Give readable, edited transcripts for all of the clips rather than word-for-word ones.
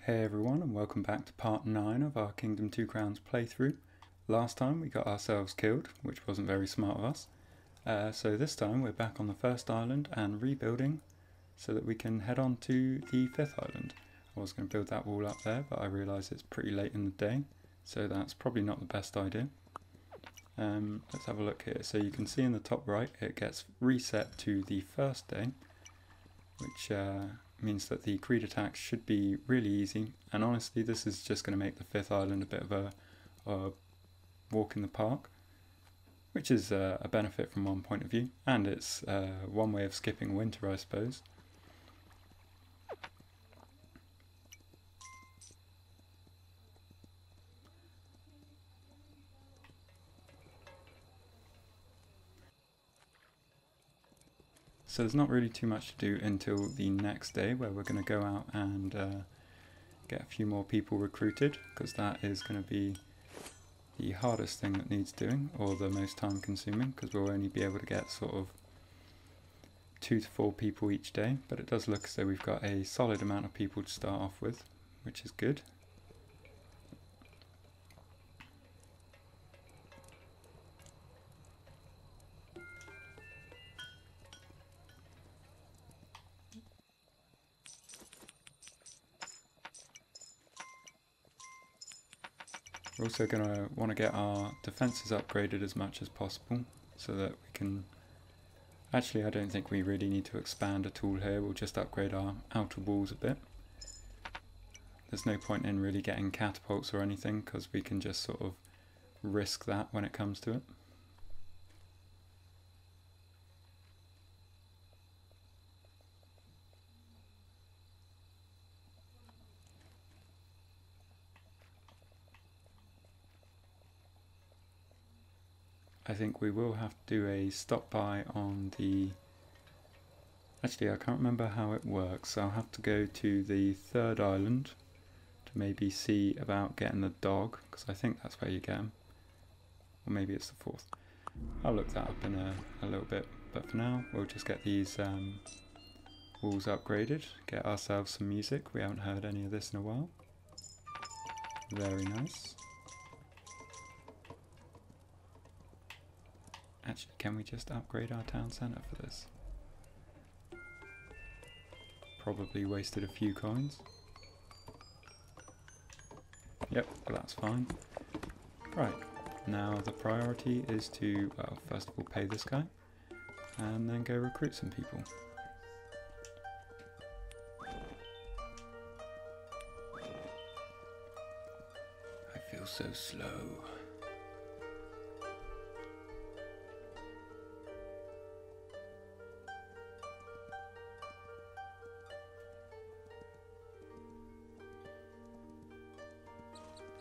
Hey everyone, and welcome back to part 9 of our Kingdom 2 Crowns playthrough. Last time we got ourselves killed, which wasn't very smart of us. So this time we're back on the first island and rebuilding so that we can head on to the 5th island. I was going to build that wall up there, but I realise it's pretty late in the day, so that's probably not the best idea. Let's have a look here. So you can see in the top right it gets reset to the first day, which means that the creed attacks should be really easy, and honestly this is just going to make the 5th island a bit of a walk in the park, which is a benefit from one point of view, and it's one way of skipping winter, I suppose. So there's not really too much to do until the next day, where we're going to go out and get a few more people recruited, because that is going to be the hardest thing that needs doing, or the most time consuming, because we'll only be able to get sort of 2 to 4 people each day, but it does look as though we've got a solid amount of people to start off with, which is good. We're also going to want to get our defences upgraded as much as possible so that we can... Actually, I don't think we really need to expand at all here, we'll just upgrade our outer walls a bit. There's no point in really getting catapults or anything, because we can just sort of risk that when it comes to it. I think we will have to do a stop by on the... Actually, I can't remember how it works. I'll have to go to the 3rd island to maybe see about getting the dog, because I think that's where you get him. Or maybe it's the 4th. I'll look that up in a little bit. But for now, we'll just get these walls upgraded, get ourselves some music. We haven't heard any of this in a while. Very nice. Actually, can we just upgrade our town centre for this? Probably wasted a few coins. Yep, but that's fine. Right, now the priority is to, well, first of all pay this guy, and then go recruit some people. I feel so slow.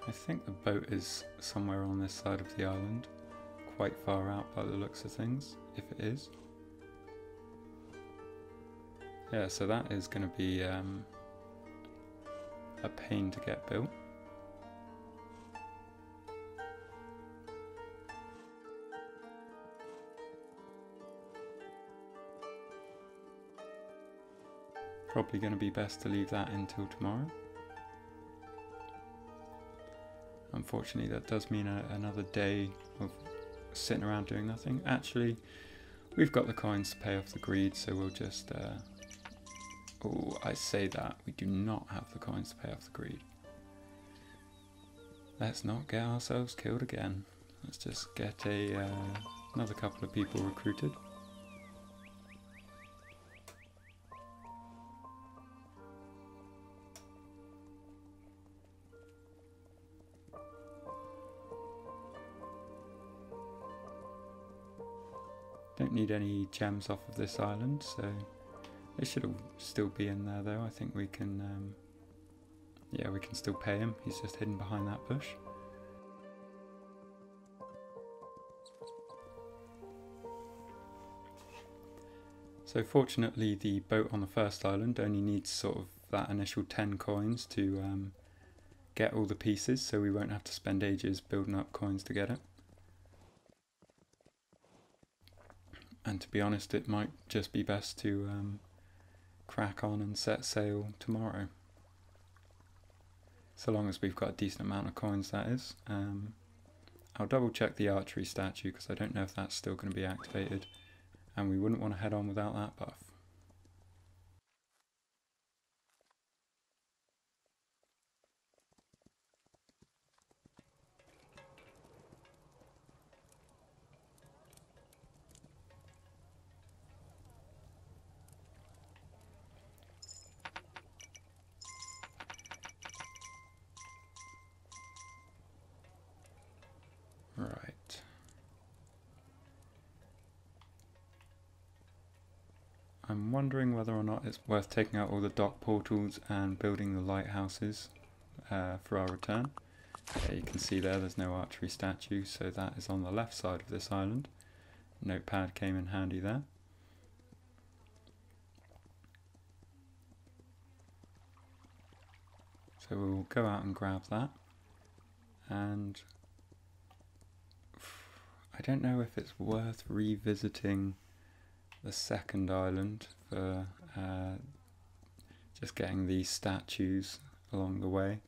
I think the boat is somewhere on this side of the island, quite far out by the looks of things, if it is. Yeah, so that is going to be a pain to get built. Probably going to be best to leave that until tomorrow. Unfortunately, that does mean another day of sitting around doing nothing. Actually, we've got the coins to pay off the greed, so we'll just... oh, I say that. We do not have the coins to pay off the greed. Let's not get ourselves killed again. Let's just get another couple of people recruited. Don't need any gems off of this island, so they should still be in there though. I think we can, yeah, we can still pay him. He's just hidden behind that bush. So fortunately the boat on the first island only needs sort of that initial 10 coins to get all the pieces, so we won't have to spend ages building up coins to get it. And to be honest, it might just be best to crack on and set sail tomorrow. So long as we've got a decent amount of coins, that is. I'll double check the archery statue because I don't know if that's still going to be activated, and we wouldn't want to head on without that buff. Right. I'm wondering whether or not it's worth taking out all the dock portals and building the lighthouses for our return. You can see there's no archery statue, so that is on the left side of this island. Notepad came in handy there. So we'll go out and grab that, and I don't know if it's worth revisiting the second island for just getting these statues along the way,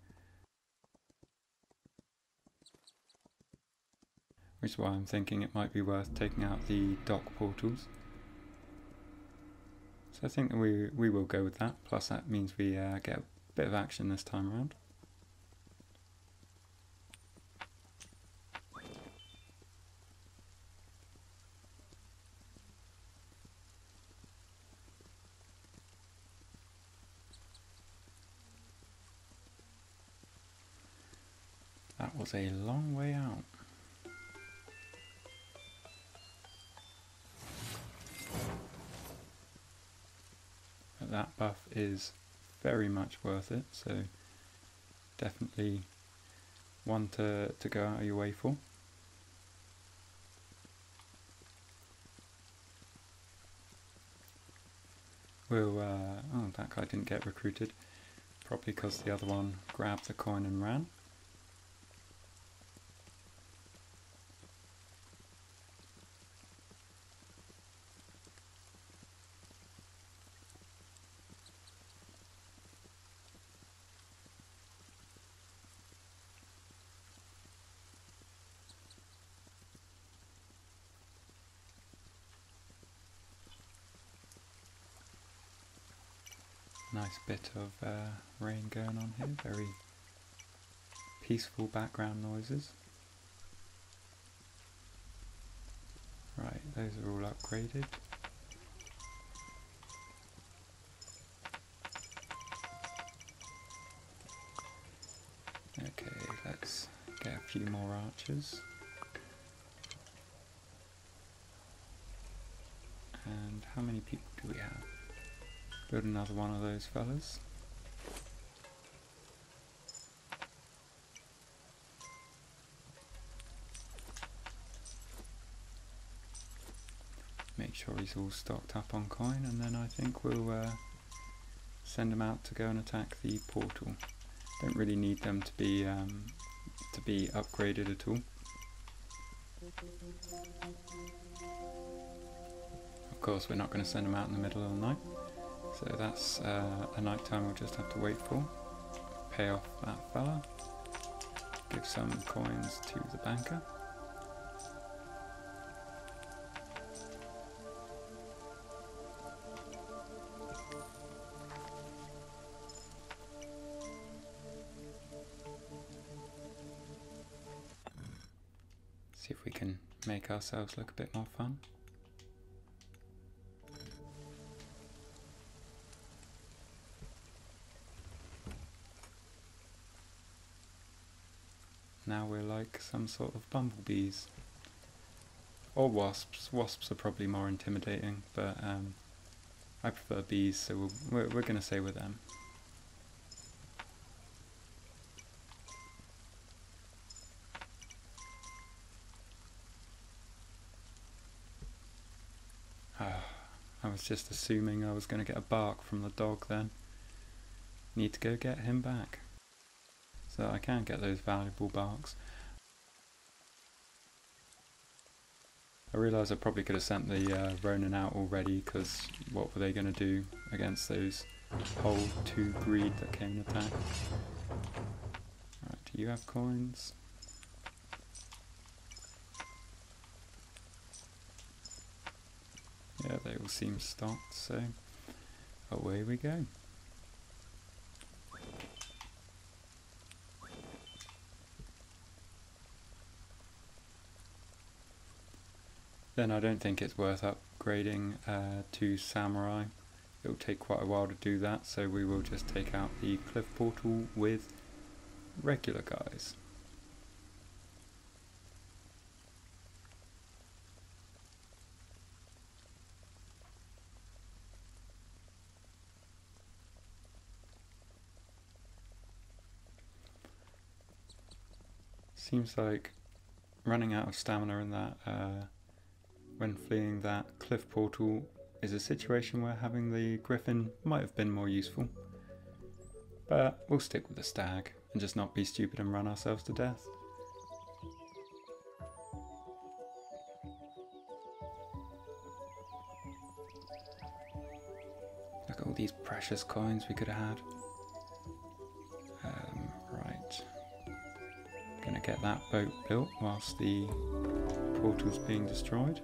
which is why I'm thinking it might be worth taking out the dock portals. So I think that we will go with that, plus that means we get a bit of action this time around. That was a long way out. But that buff is very much worth it, so definitely one to go out of your way for. We'll, oh, that guy didn't get recruited, probably because the other one grabbed the coin and ran. Nice bit of rain going on here, very peaceful background noises. Right, those are all upgraded. Okay, let's get a few more archers. And how many people do we have? Build another one of those fellas. Make sure he's all stocked up on coin, and then I think we'll send him out to go and attack the portal. Don't really need them to be upgraded at all. Of course, we're not going to send them out in the middle of the night. So that's a night time we'll just have to wait for. Pay off that fella. Give some coins to the banker. See if we can make ourselves look a bit more fun. Now we're like some sort of bumblebees. Or wasps. Wasps are probably more intimidating, but I prefer bees, so we're going to say we're them. I was just assuming I was going to get a bark from the dog then. Need to go get him back. So I can get those valuable barks. I realise I probably could have sent the Ronin out already, because what were they going to do against those whole 2 greed that came and attacked? Do you have coins? Yeah, they all seem stocked, so away we go. Then I don't think it's worth upgrading to Samurai. It'll take quite a while to do that, so we will just take out the cliff portal with regular guys. Seems like running out of stamina in that when fleeing that cliff portal is a situation where having the griffin might have been more useful. But we'll stick with the stag and just not be stupid and run ourselves to death. Look at all these precious coins we could have had. Right. Gonna get that boat built whilst the portal's being destroyed.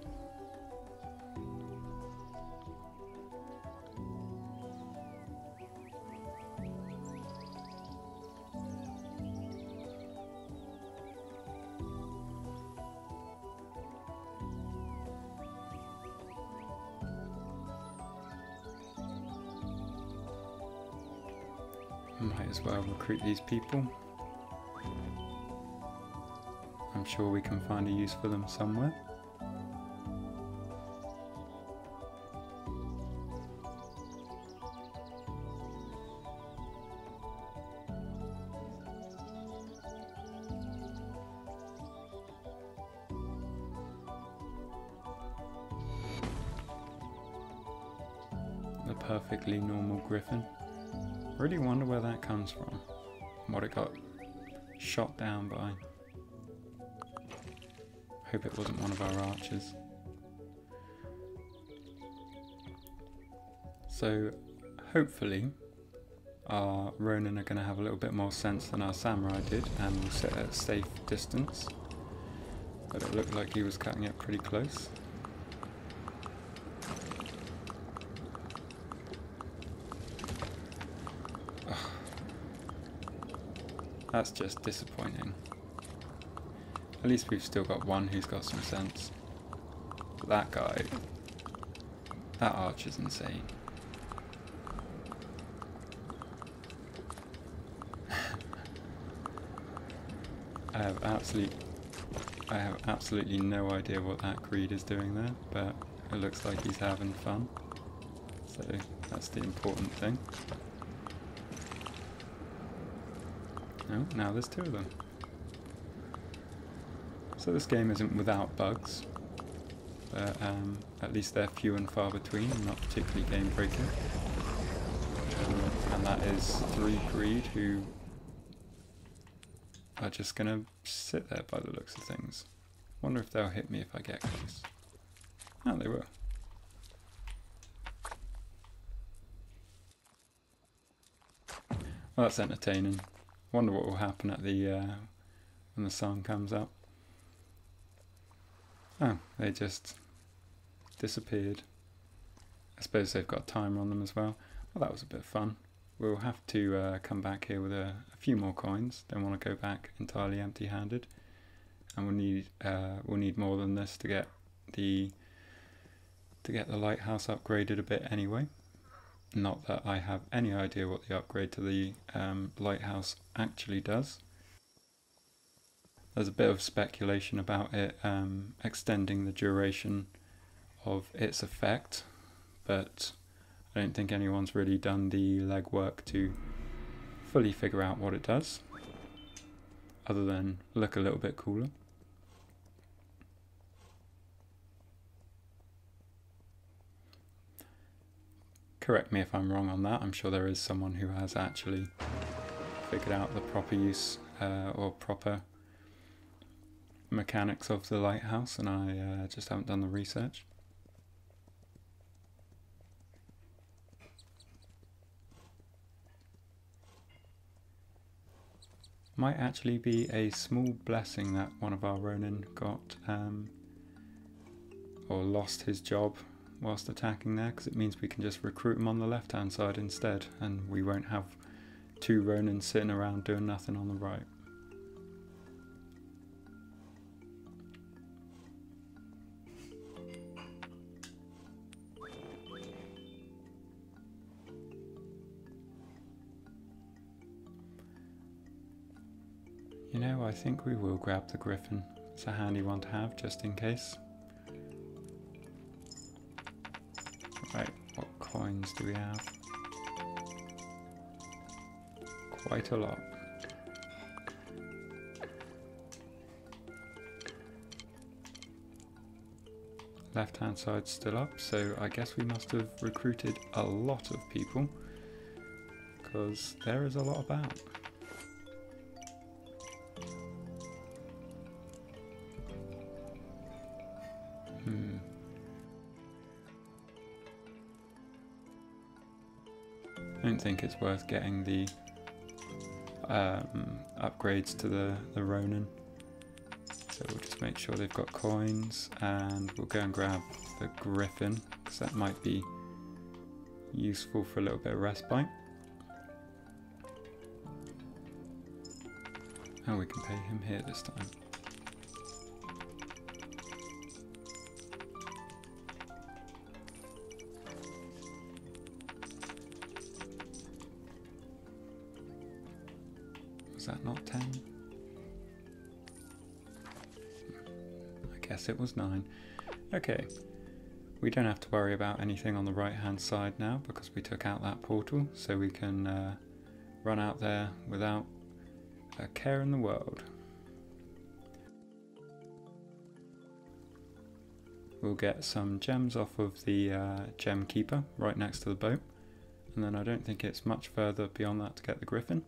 Might as well recruit these people. I'm sure we can find a use for them somewhere. The perfectly normal griffin. Really wonder where that comes from. What it got shot down by. Hope it wasn't one of our archers. So hopefully our Ronin are going to have a little bit more sense than our samurai did and will sit at a safe distance. But it looked like he was cutting it pretty close. That's just disappointing. At least we've still got one who's got some sense. But that guy, that archer's insane. I have absolutely no idea what that Creed is doing there, but it looks like he's having fun. So that's the important thing. Oh, now there's two of them. So this game isn't without bugs, but at least they're few and far between, not particularly game breaking. And that is 3 Creed who are just gonna sit there by the looks of things. Wonder if they'll hit me if I get close. Oh, they will. Well, that's entertaining. Wonder what will happen at the when the sun comes up. Oh, they just disappeared. I suppose they've got a timer on them as well. Well, that was a bit of fun. We'll have to come back here with a few more coins. Don't want to go back entirely empty-handed, and we'll need more than this to get the lighthouse upgraded a bit anyway. Not that I have any idea what the upgrade to the lighthouse actually does. There's a bit of speculation about it extending the duration of its effect, but I don't think anyone's really done the legwork to fully figure out what it does, other than look a little bit cooler. Correct me if I'm wrong on that. I'm sure there is someone who has actually figured out the proper use or proper mechanics of the lighthouse, and I just haven't done the research. Might actually be a small blessing that one of our Ronin got or lost his job whilst attacking there, because it means we can just recruit him on the left hand side instead, and we won't have two Ronins sitting around doing nothing on the right. You know, I think we will grab the Griffin. It's a handy one to have just in case. Right, what coins do we have? Quite a lot. Left hand side still up, so I guess we must have recruited a lot of people, because there is a lot about. I don't think it's worth getting the upgrades to the Ronin. So we'll just make sure they've got coins, and we'll go and grab the Griffin, because that might be useful for a little bit of respite. And we can pay him here this time. Was that not 10? I guess it was 9. Okay, we don't have to worry about anything on the right hand side now because we took out that portal, so we can run out there without a care in the world. We'll get some gems off of the gem keeper right next to the boat, and then I don't think it's much further beyond that to get the Griffin.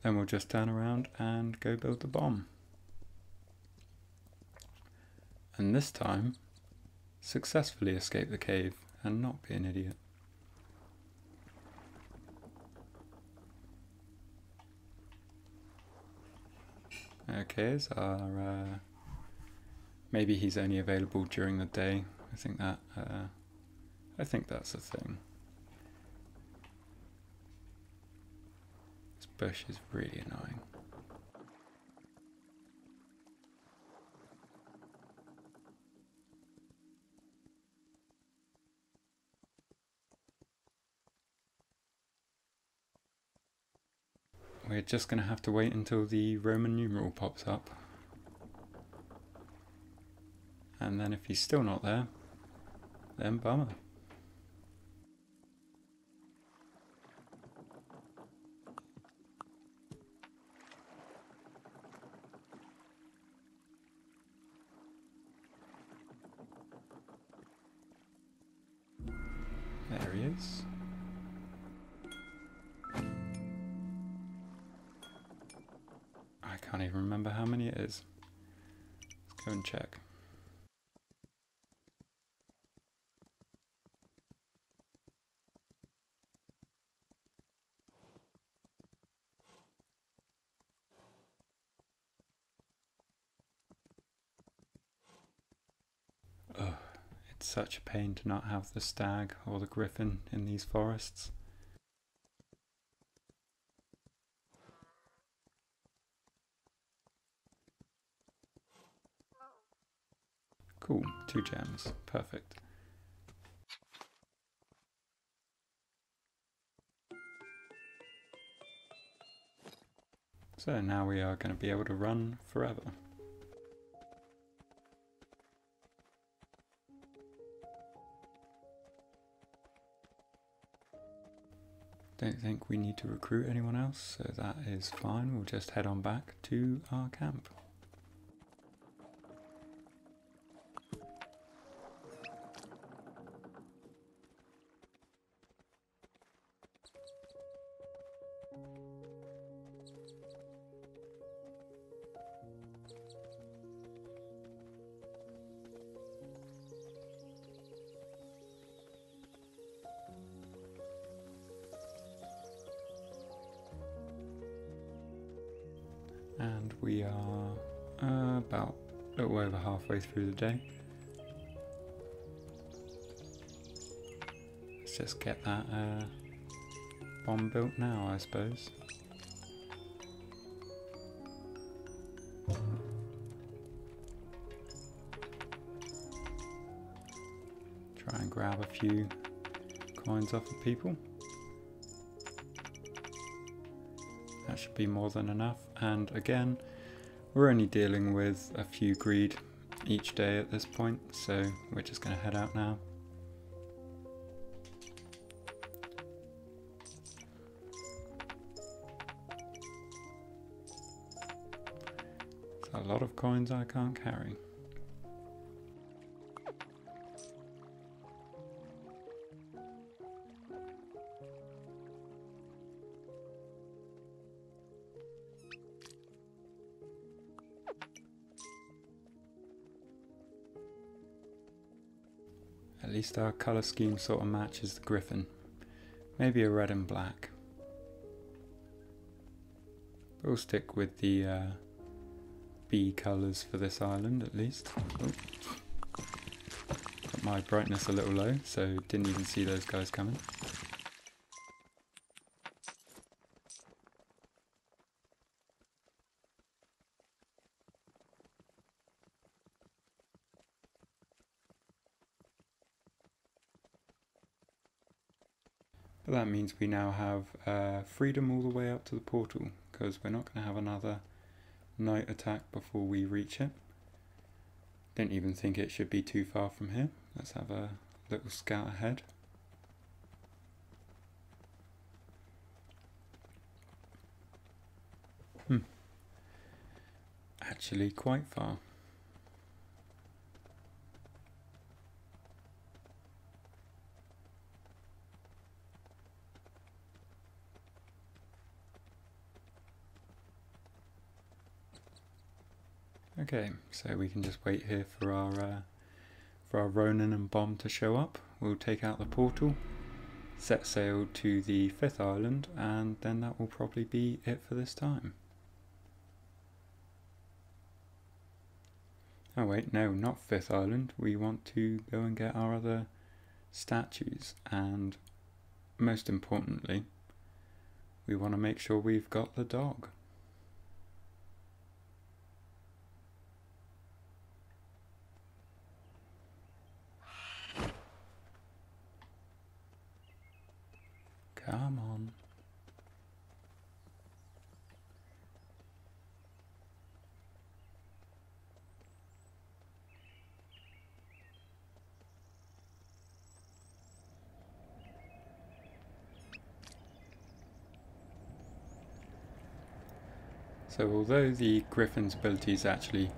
Then we'll just turn around and go build the bomb. And this time, successfully escape the cave and not be an idiot. Okay, is our maybe he's only available during the day. I think that's a thing. This bush is really annoying. We're just going to have to wait until the Roman numeral pops up. And then if he's still not there, then bummer. There he is. I can't even remember how many it is. Let's go and check. Ugh, it's such a pain to not have the stag or the griffin in these forests. Cool, 2 gems, perfect. So now we are going to be able to run forever. Don't think we need to recruit anyone else, so that is fine. We'll just head on back to our camp. And we are about a little over halfway through the day. Let's just get that bomb built now, I suppose. Try and grab a few coins off of people. That should be more than enough. And again, we're only dealing with a few greed each day at this point, so we're just going to head out now. It's a lot of coins I can't carry. At least our colour scheme sort of matches the griffin. Maybe a red and black. But we'll stick with the bee colours for this island at least. Oh. Got my brightness a little low, so didn't even see those guys coming. But that means we now have freedom all the way up to the portal, because we're not going to have another night attack before we reach it. Don't even think it should be too far from here. Let's have a little scout ahead. Actually quite far. Okay, so we can just wait here for our Ronin and bomb to show up. We'll take out the portal, set sail to the 5th island, and then that will probably be it for this time. Oh wait, no, not 5th island. We want to go and get our other statues, and most importantly, we want to make sure we've got the dog. Come on. So although the Griffin's ability is actually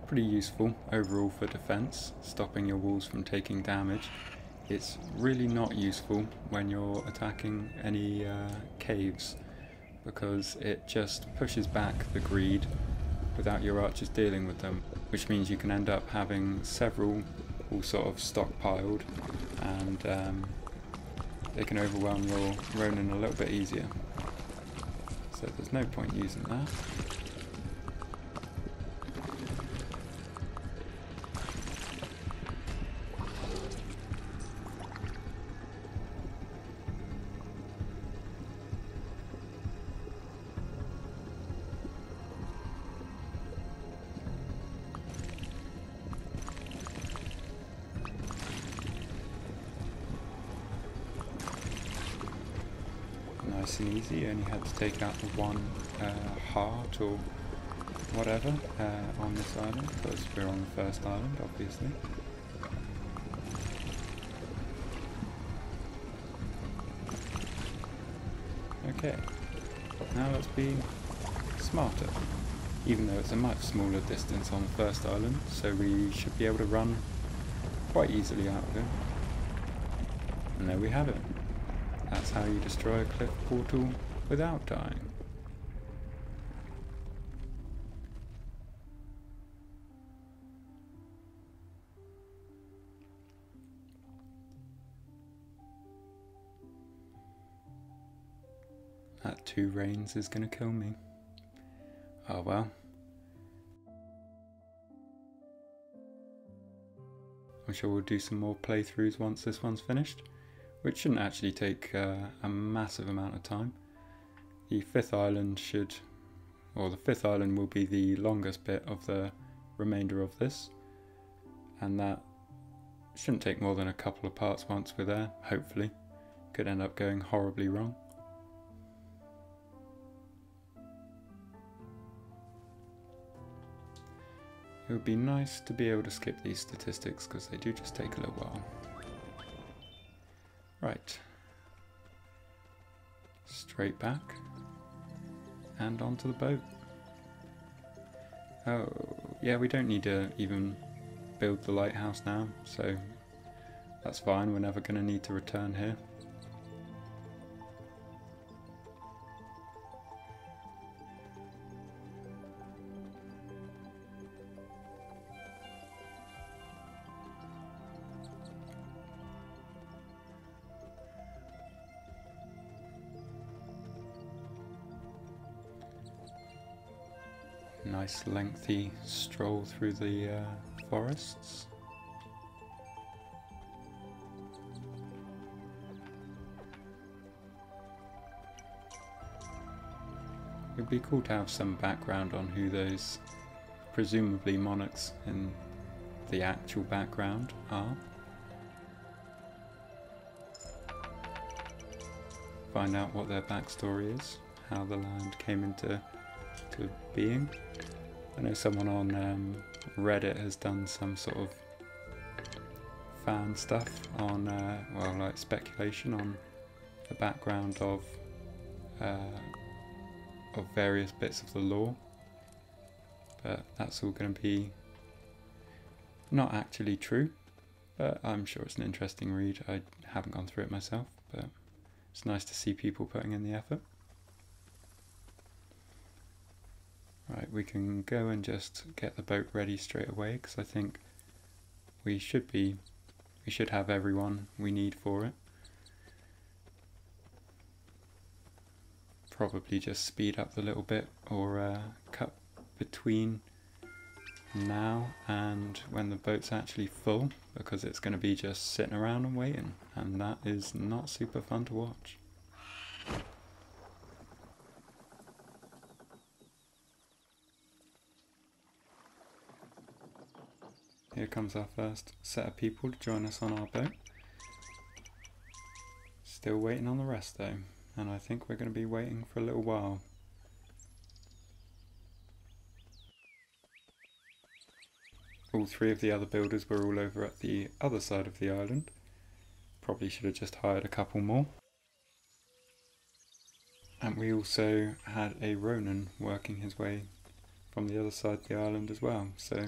pretty useful overall for defense, stopping your walls from taking damage, it's really not useful when you're attacking any caves, because it just pushes back the greed without your archers dealing with them, which means you can end up having several all sort of stockpiled, and they can overwhelm your Ronin a little bit easier. So there's no point using that. Nice and easy, only had to take out the one heart or whatever on this island, because we're on the 1st island obviously. Okay, now let's be smarter, even though it's a much smaller distance on the 1st island, so we should be able to run quite easily out of it. And there we have it. That's how you destroy a cliff portal without dying. That 2 rains is going to kill me. Oh well. I'm sure we'll do some more playthroughs once this one's finished, which shouldn't actually take a massive amount of time. The fifth island will be the longest bit of the remainder of this, and that shouldn't take more than a couple of parts once we're there, hopefully. Could end up going horribly wrong. It would be nice to be able to skip these statistics because they do just take a little while. Right. Straight back. And onto the boat. Oh, yeah, we don't need to even build the lighthouse now, so that's fine, we're never going to need to return here. Nice lengthy stroll through the forests. It would be cool to have some background on who those presumably monarchs in the actual background are. Find out what their backstory is, how the land came into being. I know someone on Reddit has done some sort of fan stuff on, well, like speculation on the background of various bits of the lore, but that's all going to be not actually true, but I'm sure it's an interesting read. I haven't gone through it myself, but it's nice to see people putting in the effort. Right, we can go and just get the boat ready straight away because I think we should have everyone we need for it. Probably just speed up the little bit or cut between now and when the boat's actually full, because it's going to be just sitting around and waiting, and that is not super fun to watch. Here comes our first set of people to join us on our boat. Still waiting on the rest though, and I think we're going to be waiting for a little while. All three of the other builders were all over at the other side of the island. Probably should have just hired a couple more. And we also had a Ronin working his way from the other side of the island as well, so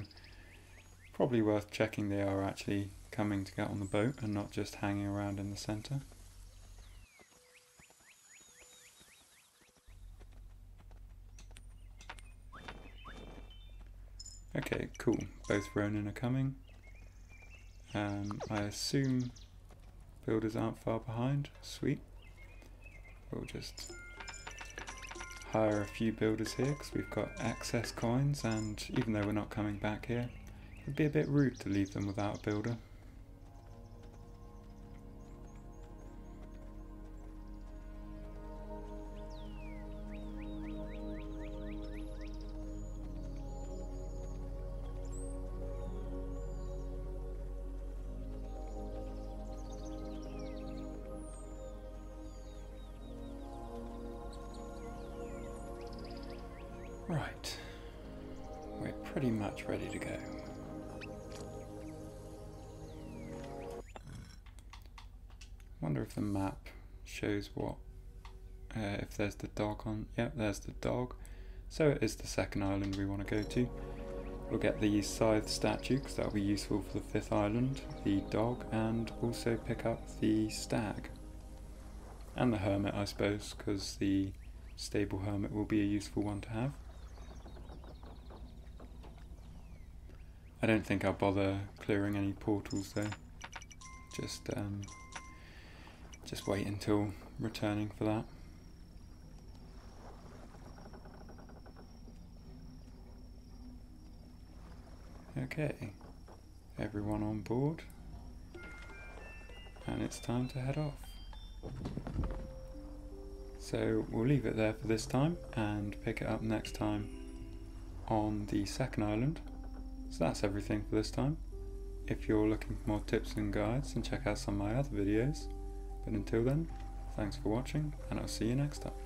probably worth checking they are actually coming to get on the boat and not just hanging around in the centre. Okay, cool. Both Ronin are coming. I assume builders aren't far behind. Sweet. We'll just hire a few builders here because we've got excess coins, and even though we're not coming back here, it'd be a bit rude to leave them without a builder. Right, we're pretty much ready to go. Wonder if the map shows what, if there's the dog on. Yep, there's the dog. So it is the second island we want to go to. We'll get the scythe statue because that'll be useful for the fifth island, the dog, and also pick up the stag. And the hermit, I suppose, because the stable hermit will be a useful one to have. I don't think I'll bother clearing any portals though. Just wait until returning for that. Okay, everyone on board, and it's time to head off. So we'll leave it there for this time and pick it up next time on the second island. So that's everything for this time. If you're looking for more tips and guides, then check out some of my other videos. But until then, thanks for watching, and I'll see you next time.